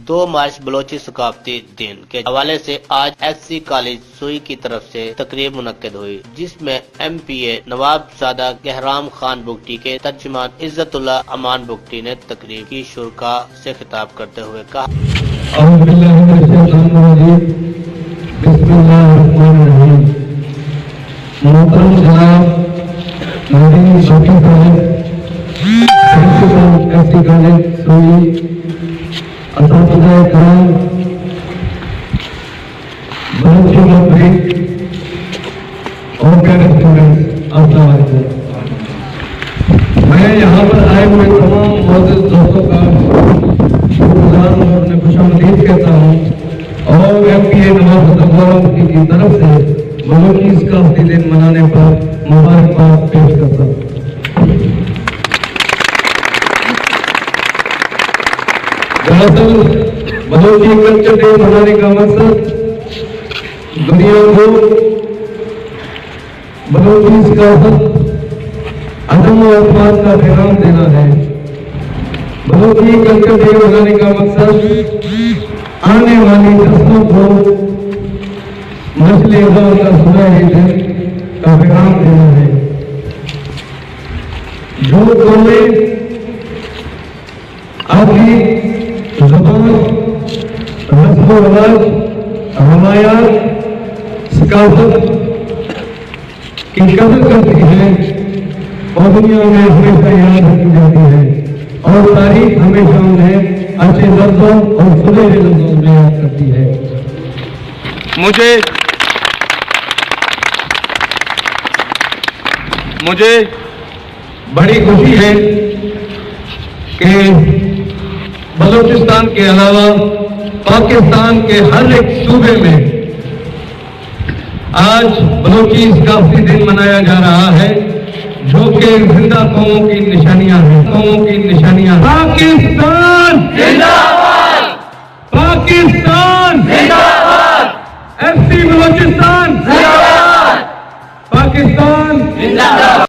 2 मार्च बलोची सकाफती दिन के हवाले से आज SC कॉलेज सुई की तरफ से तकरीब मुनक्किद हुई, जिसमें MPA नवाबजादा गहराम खान बुगटी के तर्जुमान इज्जतुल्लाह अमान बुगटी ने तकरीब की शुरा से खिताब करते हुए कहा, मैं यहाँ पर आए हुए तमाम मौजूद दोस्तों का अपने खुशामदीद कहता हूँ और MPA नवाबजादा की तरफ से बलोची सकाफती दिन मनाने पर मुबारकबाद पेश करता हूँ। दरअसल बलोची कल्चर डे मनाने का मकसद दुनिया को बलोची सकाफत अदम और अफवाद का पैगाम देना है। बलोची कल्चर डे मनाने का मकसद आने वाली नस्लों को नस्ल अव्वल का सुनहरे दिन का पैगाम देना है। झूठ बोलने, आपकी ज़बान, रस्म व रिवाज, रवायात, सकाफत की कदर करती है और दुनिया में हमेशा याद रखी जाती है और तारीख हमेशा उन्हें अच्छे लफ्जों और सुनहरे लफ्जों में याद करती है। मुझे बड़ी खुशी है कि बलूचिस्तान के अलावा पाकिस्तान के हर एक सूबे में आज बलोची सकाफती दिन मनाया जा रहा है, जो कि जिंदा कौमों की निशानियां हैं। पाकिस्तान जिंदाबाद, पाकिस्तान जिंदाबाद, SC बलूचिस्तान जिंदाबाद, पाकिस्तान जिंदाबाद।